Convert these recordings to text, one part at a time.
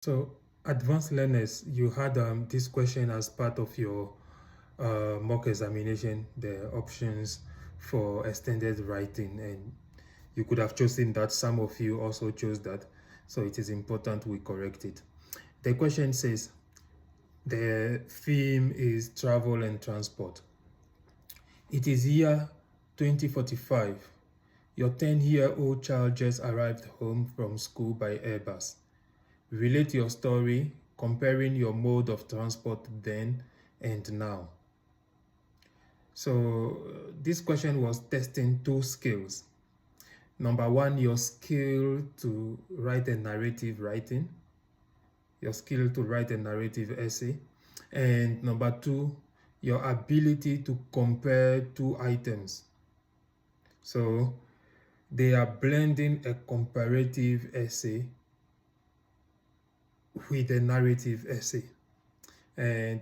So, advanced learners, you had this question as part of your mock examination, the options for extended writing, and you could have chosen that. Some of you also chose that, so it is important we correct it. The question says the theme is travel and transport. It is year 2045. Your 10-year-old child just arrived home from school by Airbus. Relate your story, comparing your mode of transport then and now. So this question was testing two skills. Number one, your skill to write a narrative writing, your skill to write a narrative essay. And number two, your ability to compare two items. So they are blending a comparative essay with a narrative essay. And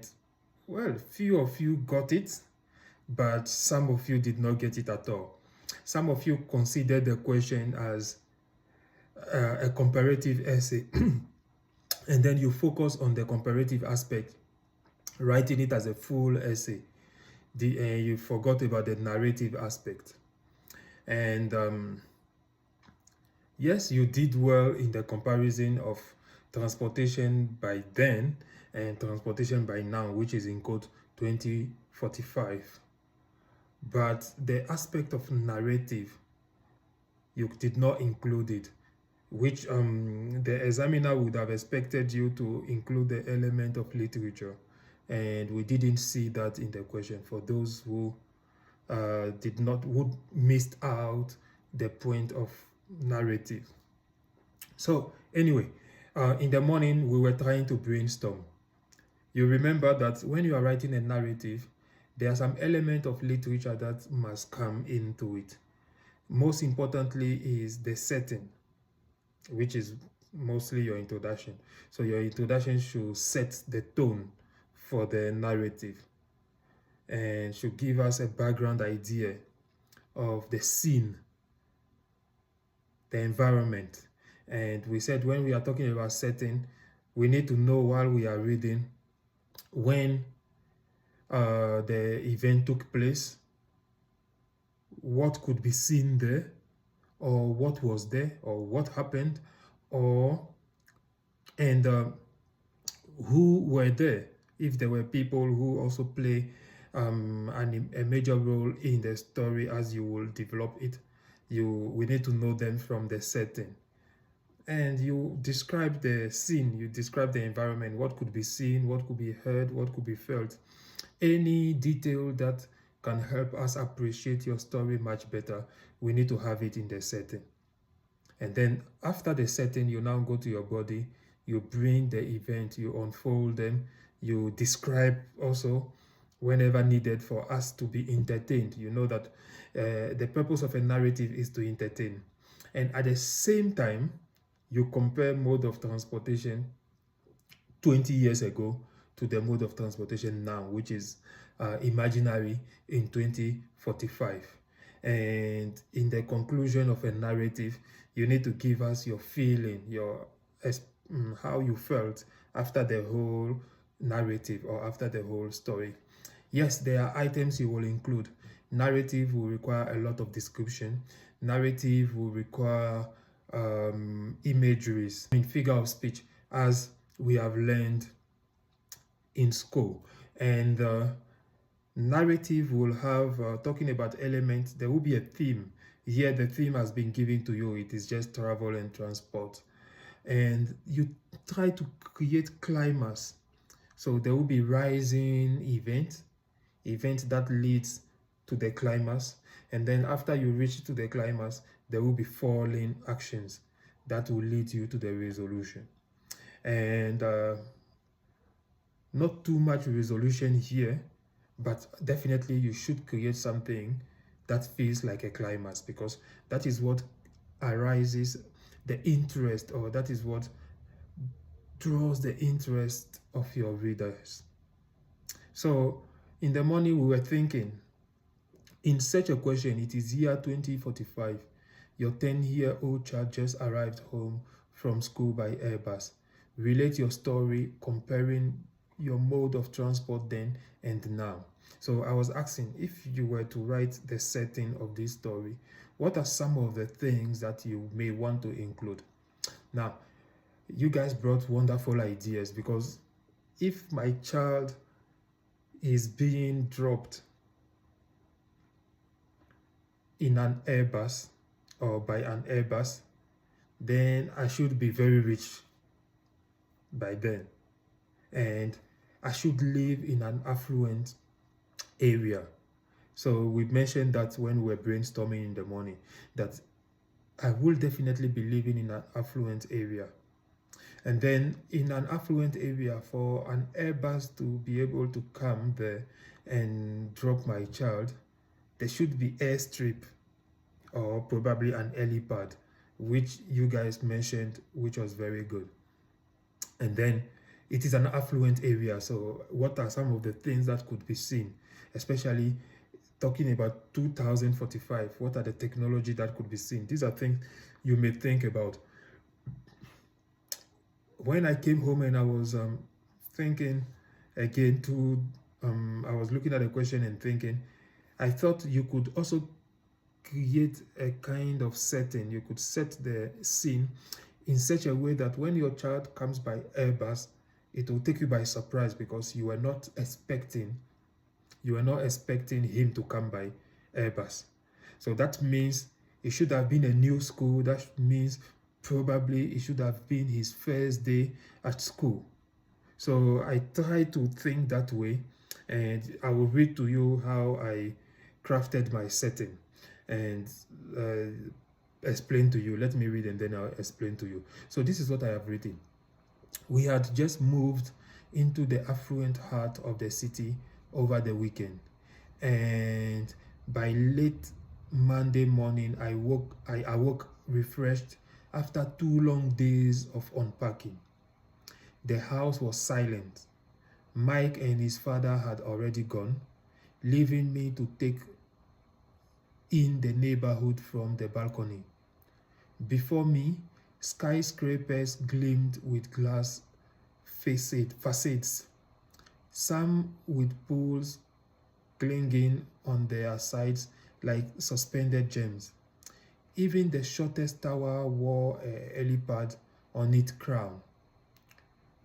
well, few of you got it, but some of you did not get it at all. Some of you considered the question as a comparative essay, and then you focus on the comparative aspect, writing it as a full essay. You forgot about the narrative aspect. And yes, you did well in the comparison of transportation by then and transportation by now, which is in code 2045. But the aspect of narrative, you did not include it, which the examiner would have expected you to include the element of literature. And we didn't see that in the question for those who who missed out the point of narrative. So anyway, in the morning we were trying to brainstorm. You remember that when you are writing a narrative, there are some element of literature that must come into it. Most importantly is the setting, which is mostly your introduction. So your introduction should set the tone for the narrative and should give us a background idea of the scene, the environment. And we said when we are talking about setting, we need to know while we are reading when the event took place, what could be seen there, or what was there, or what happened, or and who were there. If there were people who also play a major role in the story as you will develop it, we need to know them from the setting. And you describe the scene, you describe the environment, what could be seen, what could be heard, what could be felt. Any detail that can help us appreciate your story much better, we need to have it in the setting. And then after the setting, you now go to your body, you bring the event, you unfold them, you describe also whenever needed for us to be entertained. You know that the purpose of a narrative is to entertain. And at the same time, you compare mode of transportation 20 years ago to the mode of transportation now, which is imaginary in 2045. And in the conclusion of a narrative, you need to give us your feeling, how you felt after the whole narrative or after the whole story. Yes, there are items you will include. Narrative will require a lot of description. Narrative will require imageries, figure of speech, as we have learned in school. And narrative will have, talking about elements, there will be a theme. Here the theme has been given to you. It is just travel and transport. And you try to create climax. So there will be rising event that leads to the climax. And then after you reach to the climax, there will be falling actions that will lead you to the resolution. And not too much resolution here, but definitely you should create something that feels like a climax, because that is what arises the interest, or that is what draws the interest of your readers. So in the morning we were thinking, in such a question, it is year 2045. Your 10-year-old child just arrived home from school by Airbus. Relate your story comparing your mode of transport then and now. So I was asking, if you were to write the setting of this story, what are some of the things that you may want to include? Now, you guys brought wonderful ideas, because if my child is being dropped in an Airbus or by an Airbus, then I should be very rich by then. And I should live in an affluent area. So we mentioned that when we were brainstorming in the morning, that I will definitely be living in an affluent area. And then in an affluent area, for an Airbus to be able to come there and drop my child, there should be airstrip or probably an helipad, which you guys mentioned, which was very good. And then it is an affluent area. So what are some of the things that could be seen, especially talking about 2045? What are the technology that could be seen? These are things you may think about. When I came home and I was thinking again I was looking at the question and thinking, I thought you could also create a kind of setting. You could set the scene in such a way that when your child comes by Airbus, it will take you by surprise, because you were not expecting him to come by Airbus. So that means it should have been a new school. That means probably it should have been his first day at school. So I try to think that way, and I will read to you how I crafted my setting and explain to you. Let me read and then I'll explain to you. So this is what I have written. We had just moved into the affluent heart of the city over the weekend, and by late Monday morning I awoke refreshed after 2 long days of unpacking. The house was silent. Mike and his father had already gone, leaving me to take in the neighborhood from the balcony. Before me, skyscrapers gleamed with glass facades, some with pools clinging on their sides like suspended gems. Even the shortest tower wore a helipad on its crown.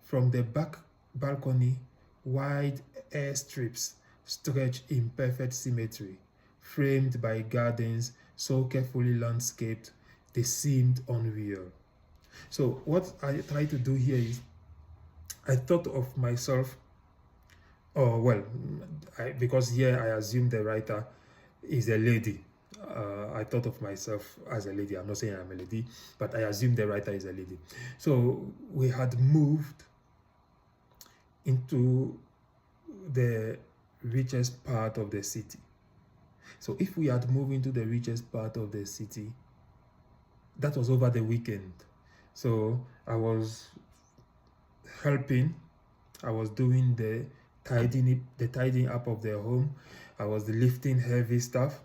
From the back balcony, wide airstrips stretched in perfect symmetry, framed by gardens so carefully landscaped they seemed unreal. So what I try to do here is, I thought of myself, because here I assume the writer is a lady. I thought of myself as a lady. I'm not saying I'm a lady, but I assume the writer is a lady. So we had moved into the richest part of the city. So if we had moved into the richest part of the city, that was over the weekend. So I was helping, I was doing the tidying up of the home, I was lifting heavy stuff,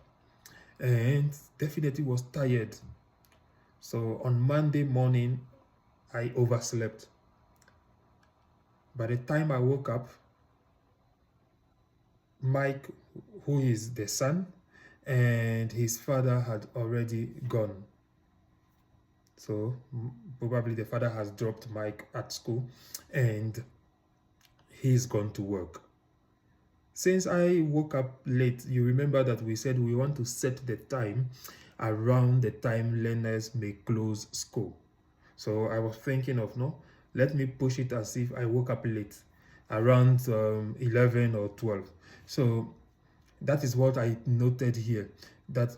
and definitely was tired. So on Monday morning, I overslept. By the time I woke up, Mike, who is the son, and his father had already gone. So probably the father has dropped Mike at school and he's gone to work. Since I woke up late, you remember that we said we want to set the time around the time learners may close school. So I was thinking of, no, let me push it as if I woke up late, around 11 or 12. So that is what I noted here, that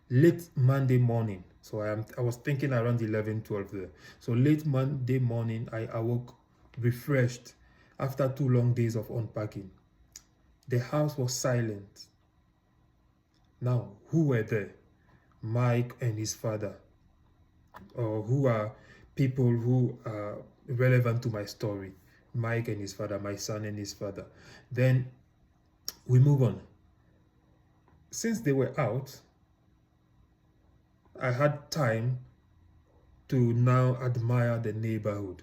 late Monday morning. So I was thinking around 11, 12 there. So late Monday morning, I awoke refreshed after 2 long days of unpacking. The house was silent. Now, who were there? Mike and his father, or who are people who are relevant to my story. Mike and his father, my son and his father. Then we move on. Since they were out, I had time to now admire the neighborhood.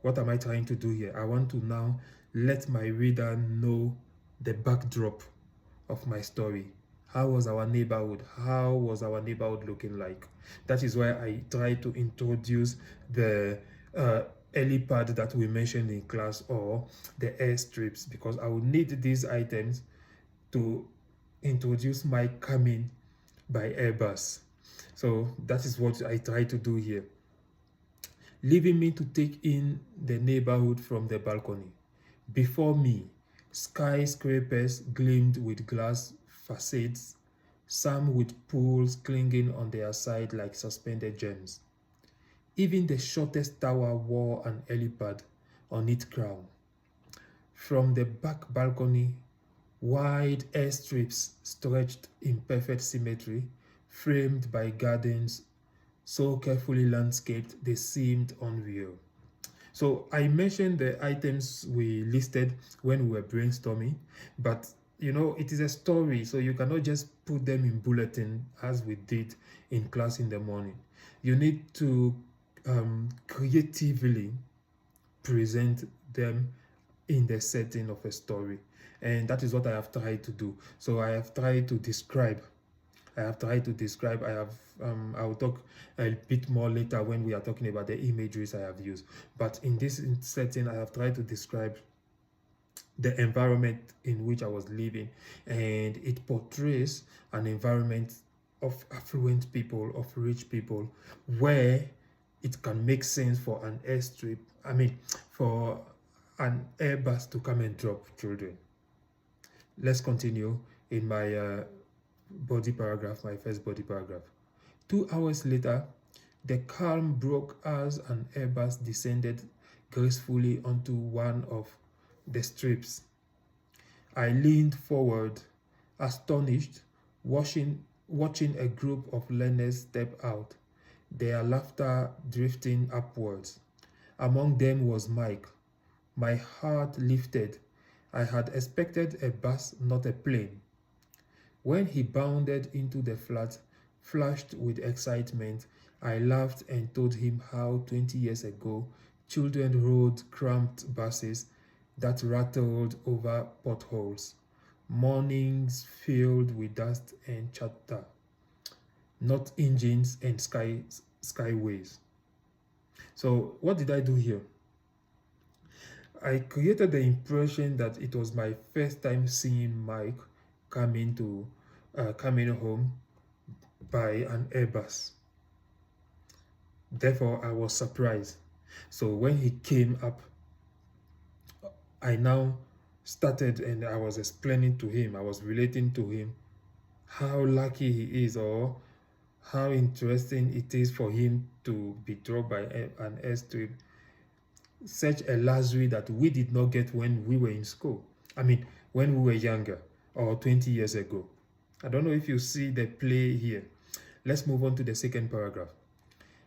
What am I trying to do here? I want to now let my reader know the backdrop of my story. How was our neighborhood? How was our neighborhood looking like? That is why I try to introduce the uh, helipad that we mentioned in class, or the airstrips, because I will need these items to introduce my coming by Airbus. So that is what I try to do here, leaving me to take in the neighborhood from the balcony. Before me, skyscrapers gleamed with glass facades, some with pools clinging on their side like suspended gems. Even the shortest tower wore an helipad on its crown. From the back balcony, wide airstrips stretched in perfect symmetry, framed by gardens so carefully landscaped they seemed unreal. So I mentioned the items we listed when we were brainstorming, but it is a story, so you cannot just put them in bulletin as we did in class in the morning. You need to creatively present them in the setting of a story, and that is what I have tried to do. So I have tried to describe. I have. I will talk a bit more later when we are talking about the imageries I have used. But in this setting, I have tried to describe the environment in which I was living, and it portrays an environment of affluent people, of rich people, where it can make sense for an airstrip. I mean, for an Airbus to come and drop children. Let's continue in my body paragraph, my first body paragraph. 2 hours later, the calm broke as an Airbus descended gracefully onto one of the strips. I leaned forward, astonished, watching a group of learners step out, their laughter drifting upwards. Among them was Mike. My heart lifted. I had expected a bus, not a plane. When he bounded into the flat, flushed with excitement, I laughed and told him how 20 years ago children rode cramped buses that rattled over potholes, mornings filled with dust and chatter, not engines and skyways. So what did I do here? I created the impression that it was my first time seeing Mike coming home by an Airbus. Therefore, I was surprised. So when he came up, I now started and I was explaining to him, I was relating to him how lucky he is, or how interesting it is for him to be dropped by an airstrip, such a luxury that we did not get when we were in school. I mean, when we were younger, or 20 years ago. I don't know if you see the play here. Let's move on to the second paragraph.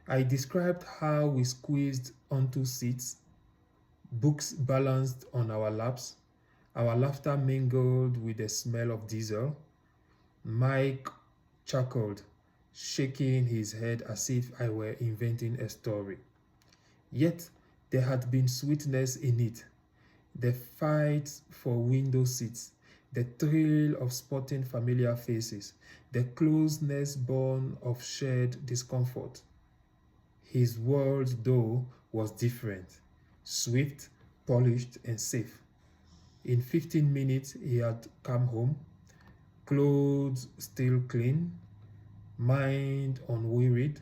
I described how we squeezed onto seats, books balanced on our laps, our laughter mingled with the smell of diesel. Mike chuckled, shaking his head as if I were inventing a story. Yet there had been sweetness in it. The fight for window seats, the thrill of spotting familiar faces, the closeness born of shared discomfort. His world, though, was different, swift, polished, and safe. In 15 minutes, he had come home, clothes still clean, mind unwearied.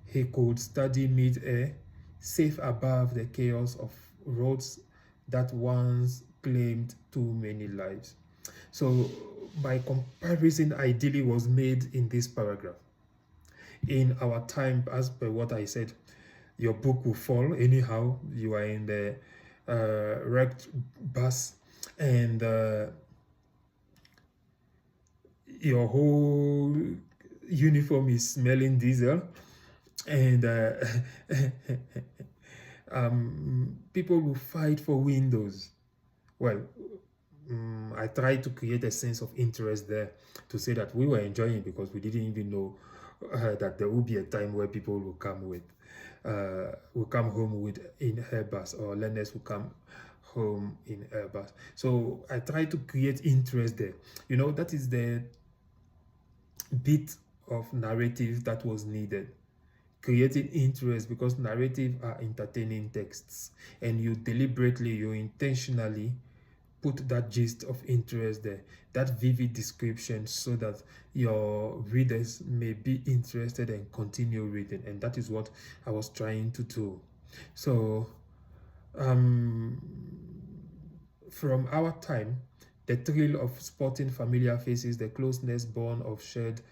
He could study mid-air, safe above the chaos of roads that once claimed too many lives. So my comparison ideally was made in this paragraph. In our time, as per what I said, your book will fall anyhow. You are in the wrecked bus, and your whole uniform is smelling diesel, and people will fight for windows. Well, I tried to create a sense of interest there, to say that we were enjoying because we didn't even know that there will be a time where people will come home with in Airbus, or learners will come home in Airbus. So I try to create interest there. That is the bit of narrative that was needed. Creating interest, because narrative are entertaining texts, and you intentionally put that gist of interest there, that vivid description, so that your readers may be interested and continue reading. And that is what I was trying to do. So um, from our time, the thrill of spotting familiar faces, the closeness born of shared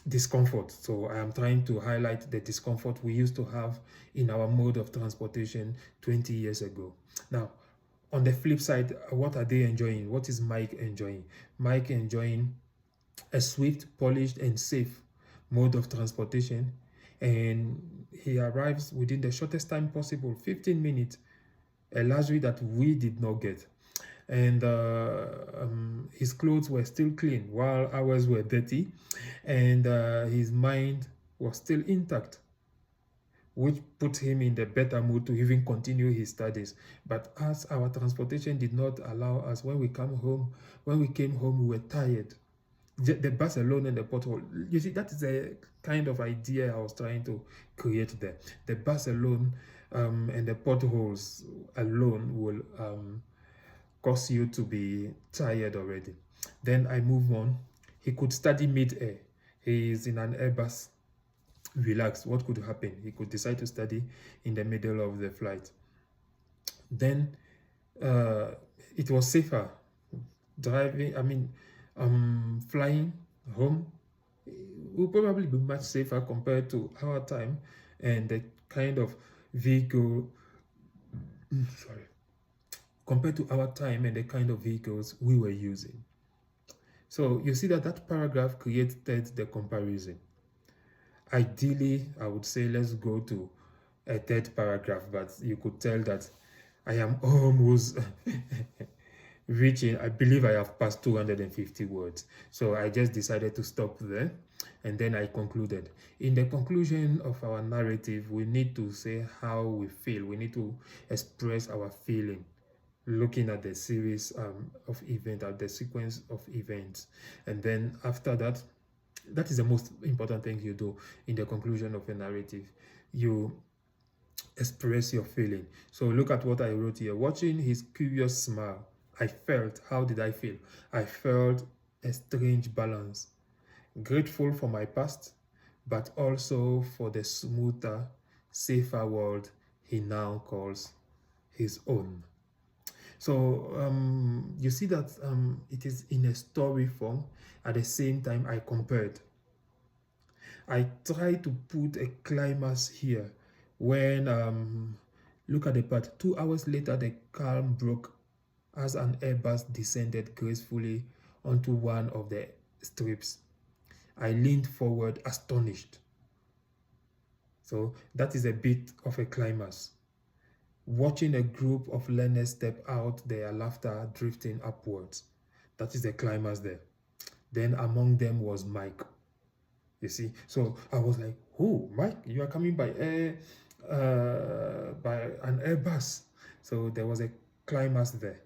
discomfort. So I am trying to highlight the discomfort we used to have in our mode of transportation 20 years ago. Now, on the flip side, what are they enjoying? What is Mike enjoying? Mike enjoying a swift, polished, and safe mode of transportation, and he arrives within the shortest time possible, 15 minutes, a luxury that we did not get. And his clothes were still clean while ours were dirty, and his mind was still intact, which put him in the better mood to even continue his studies. But as our transportation did not allow us, when we came home, we were tired. The bus alone and the pothole. You see, that is a kind of idea I was trying to create there. The bus alone and the potholes alone will cause you to be tired already. Then I move on. He could study mid-air. He is in an Airbus. Relax. What could happen? He could decide to study in the middle of the flight. Then it was safer flying home will probably be much safer compared to our time and the kind of vehicle sorry compared to our time and the kind of vehicles we were using. So you see that paragraph created the comparison. Ideally, I would say let's go to a third paragraph, but you could tell that I am almost reaching, I believe I have passed 250 words. So I just decided to stop there, and then I concluded. In the conclusion of our narrative, we need to say how we feel. We need to express our feeling, looking at the series of events, at the sequence of events. And then after that, that is the most important thing you do in the conclusion of a narrative. You express your feeling. So look at what I wrote here. Watching his curious smile, how did I feel? I felt a strange balance. Grateful for my past, but also for the smoother, safer world he now calls his own. So you see that it is in a story form. At the same time, I compared. I tried to put a climax here when, look at the part, 2 hours later, the calm broke as an Airbus descended gracefully onto one of the strips. I leaned forward, astonished. So that is a bit of a climax. Watching a group of learners step out, their laughter drifting upwards. That is the climax there. Then among them was Mike. You see, so I was like, "Oh, Mike, you are coming by an Airbus." So there was a climax there,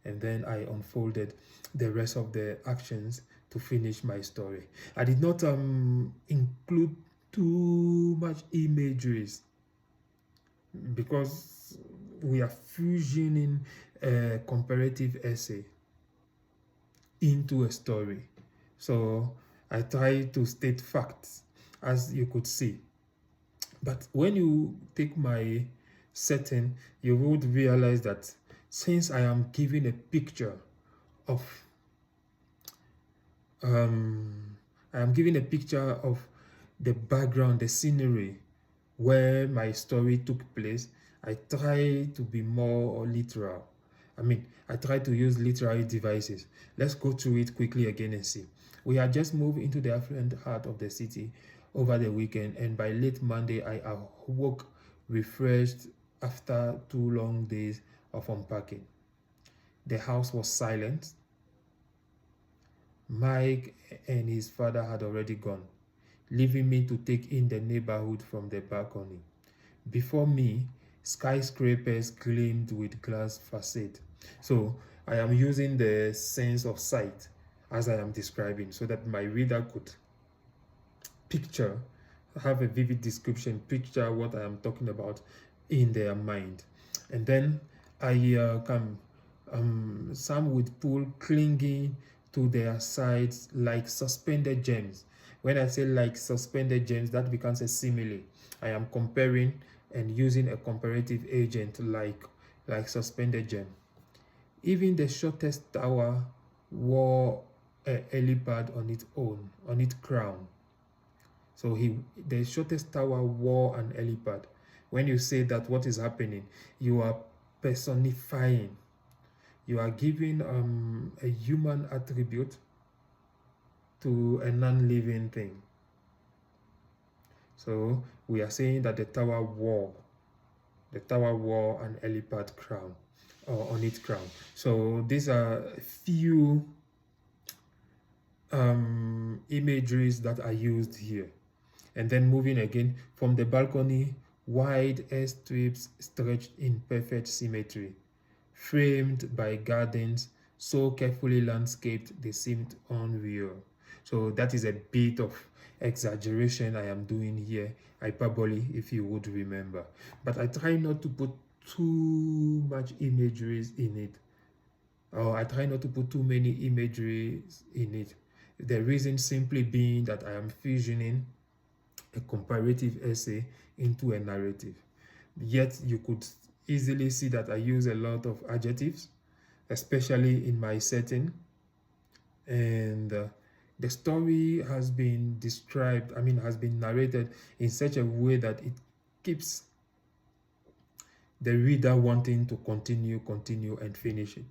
and then I unfolded the rest of the actions to finish my story. I did not include too much imageries because we are fusioning a comparative essay into a story. So I try to state facts, as you could see. But when you take my setting, you would realize that since I am giving a picture of the background, the scenery where my story took place, I try to be more literal. I try to use literary devices. Let's go through it quickly again and see. We had just moved into the affluent heart of the city over the weekend, and by late Monday, I awoke refreshed after 2 long days of unpacking. The house was silent. Mike and his father had already gone, leaving me to take in the neighborhood from the balcony. Before me, skyscrapers gleamed with glass facade. So I am using the sense of sight as I am describing so that my reader could picture, have a vivid description, picture what I am talking about in their mind. And then I can, some would pull clinging to their sides like suspended gems. When I say like suspended gems, that becomes a simile. I am comparing and using a comparative agent like suspended gem. Even the shortest tower wore a helipad on its own, on its crown. So the shortest tower wore an helipad. When you say that, what is happening? You are personifying. You are giving a human attribute to a non-living thing. So we are saying that the tower wore an helipad crown, or on its crown. So these are a few imageries that are used here. And then moving again from the balcony, wide airstrips stretched in perfect symmetry, framed by gardens so carefully landscaped they seemed unreal. So that is a bit of exaggeration I am doing here, hyperbole if you would remember. But I try not to put too much imageries in it, or I try not to put too many imageries in it. The reason simply being that I am fusioning a comparative essay into a narrative. Yet you could easily see that I use a lot of adjectives, especially in my setting. And the story has been described, has been narrated in such a way that it keeps the reader wanting to continue, and finish it.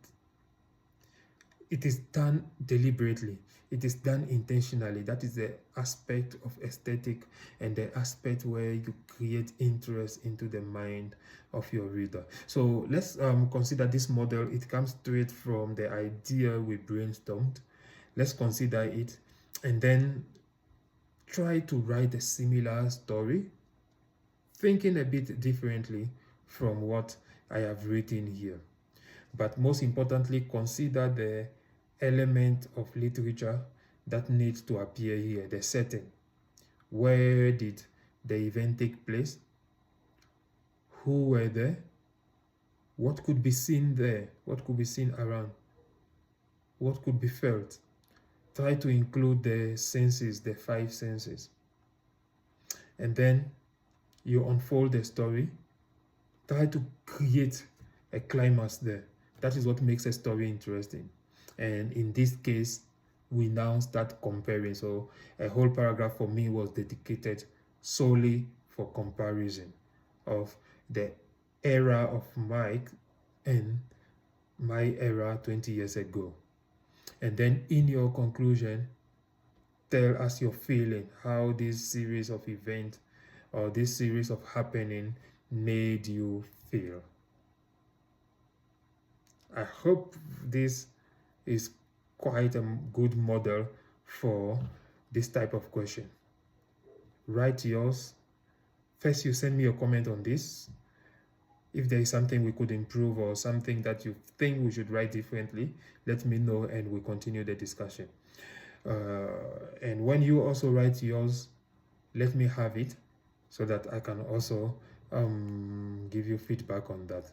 It is done deliberately. It is done intentionally. That is the aspect of aesthetic and the aspect where you create interest into the mind of your reader. So let's consider this model. It comes straight from the idea we brainstormed. Let's consider it and then try to write a similar story, thinking a bit differently from what I have written here. But most importantly, consider the element of literature that needs to appear here, the setting. Where did the event take place? Who were there? What could be seen there? What could be seen around? What could be felt? Try to include the senses, the 5 senses. And then you unfold the story. Try to create a climax there. That is what makes a story interesting. And in this case, we now start comparing. So a whole paragraph for me was dedicated solely for comparison of the era of Mike and my era 20 years ago. And then in your conclusion, tell us your feeling, how this series of events or this series of happening made you feel. I hope this is quite a good model for this type of question. Write yours. First, you send me a comment on this. If there is something we could improve or something that you think we should write differently, let me know and we'll continue the discussion. And when you also write yours, let me have it so that I can also give you feedback on that.